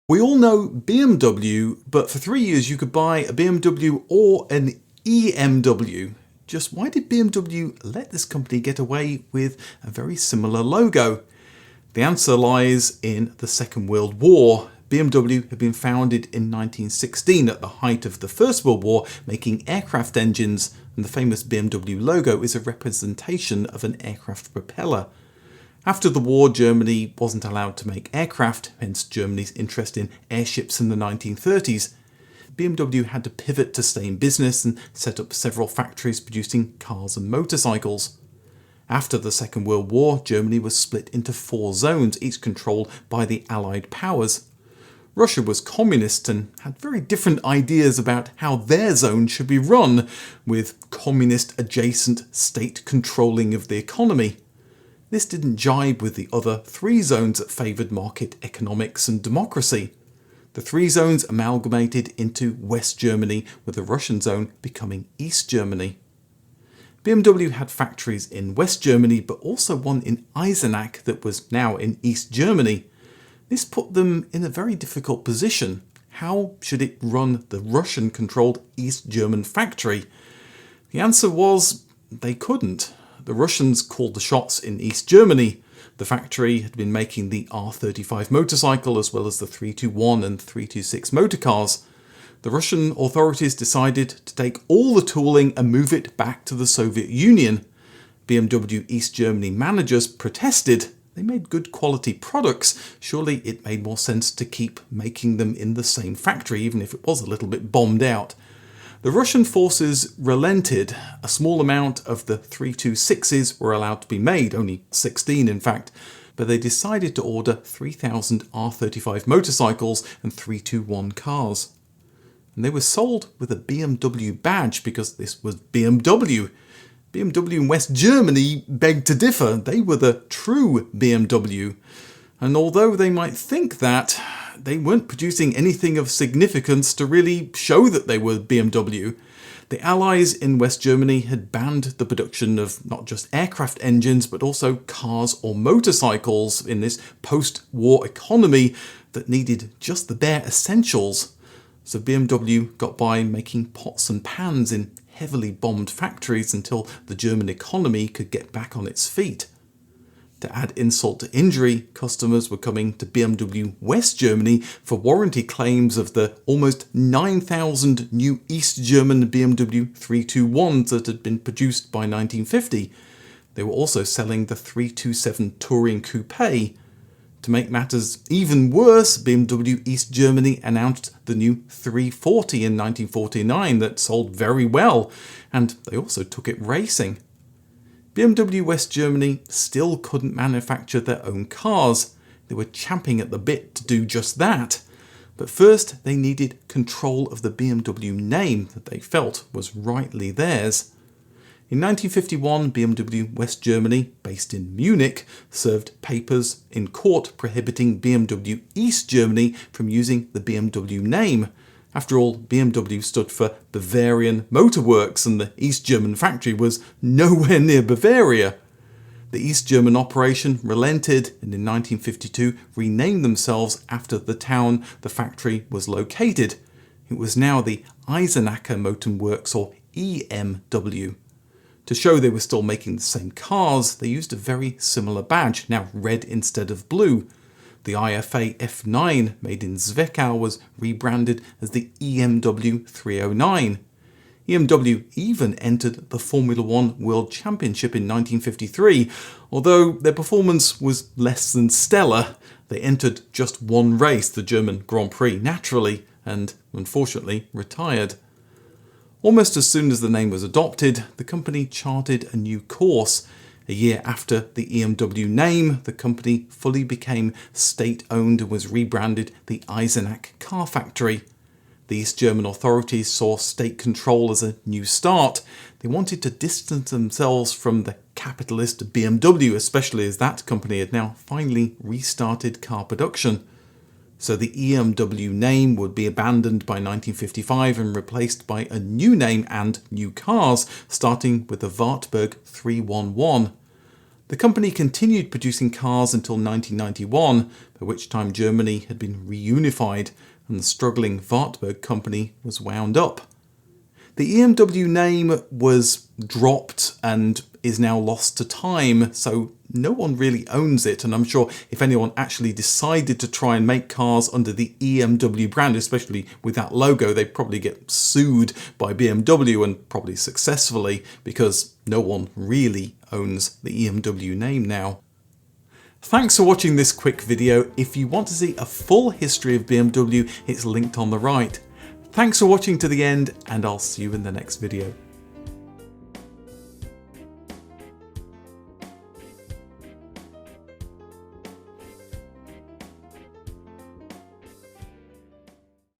We all know BMW, but for 3 years you could buy a BMW or an EMW. Just why did BMW let this company get away with a very similar logo? The answer lies in the Second World War. BMW had been founded in 1916 at the height of the First World War, making aircraft engines, and the famous BMW logo is a representation of an aircraft propeller. After the war, Germany wasn't allowed to make aircraft, hence Germany's interest in airships in the 1930s. BMW had to pivot to stay in business and set up several factories producing cars and motorcycles. After the Second World War, Germany was split into 4 zones, each controlled by the Allied powers. Russia was communist and had very different ideas about how their zone should be run, with communist-adjacent state controlling of the economy. This didn't jibe with the other 3 zones that favoured market economics and democracy. The 3 zones amalgamated into West Germany, with the Russian zone becoming East Germany. BMW had factories in West Germany, but also one in Eisenach that was now in East Germany. This put them in a very difficult position. How should it run the Russian-controlled East German factory? The answer was they couldn't. The Russians called the shots in East Germany. The factory had been making the R35 motorcycle as well as the 321 and 326 motor cars. The Russian authorities decided to take all the tooling and move it back to the Soviet Union. BMW East Germany managers protested. They made good quality products. Surely it made more sense to keep making them in the same factory, even if it was a little bit bombed out. The Russian forces relented. A small amount of the 326s were allowed to be made, only 16 in fact, but they decided to order 3,000 R35 motorcycles and 321 cars. And they were sold with a BMW badge because this was BMW. BMW in West Germany begged to differ. They were the true BMW. And although they might think that, they weren't producing anything of significance to really show that they were BMW. The Allies in West Germany had banned the production of not just aircraft engines, but also cars or motorcycles in this post-war economy that needed just the bare essentials. So BMW got by making pots and pans in heavily bombed factories until the German economy could get back on its feet. To add insult to injury, customers were coming to BMW West Germany for warranty claims of the almost 9,000 new East German BMW 321s that had been produced by 1950. They were also selling the 327 Touring Coupe. To make matters even worse, BMW East Germany announced the new 340 in 1949 that sold very well, and they also took it racing. BMW West Germany still couldn't manufacture their own cars. They were champing at the bit to do just that. But first they needed control of the BMW name that they felt was rightly theirs. In 1951, BMW West Germany, based in Munich, served papers in court prohibiting BMW East Germany from using the BMW name. After all, BMW stood for Bavarian Motor Works, and the East German factory was nowhere near Bavaria. The East German operation relented and in 1952 renamed themselves after the town the factory was located. It was now the Eisenacher Motor Works, or EMW. To show they were still making the same cars, they used a very similar badge, now red instead of blue. The IFA F9 made in Zwickau was rebranded as the EMW 309. EMW even entered the Formula One World Championship in 1953. Although their performance was less than stellar, they entered just one race, the German Grand Prix, naturally, and unfortunately retired. Almost as soon as the name was adopted, the company charted a new course. A year after the EMW name, the company fully became state-owned and was rebranded the Eisenach Car Factory. The East German authorities saw state control as a new start. They wanted to distance themselves from the capitalist BMW, especially as that company had now finally restarted car production. So the EMW name would be abandoned by 1955 and replaced by a new name and new cars, starting with the Wartburg 311. The company continued producing cars until 1991, by which time Germany had been reunified and the struggling Wartburg company was wound up. The EMW name was dropped and is now lost to time, so no one really owns it, and I'm sure if anyone actually decided to try and make cars under the EMW brand, especially with that logo, they'd probably get sued by BMW, and probably successfully, because no one really owns the EMW name now. Thanks for watching this quick video. If you want to see a full history of BMW, it's linked on the right. Thanks for watching to the end, and I'll see you in the next video.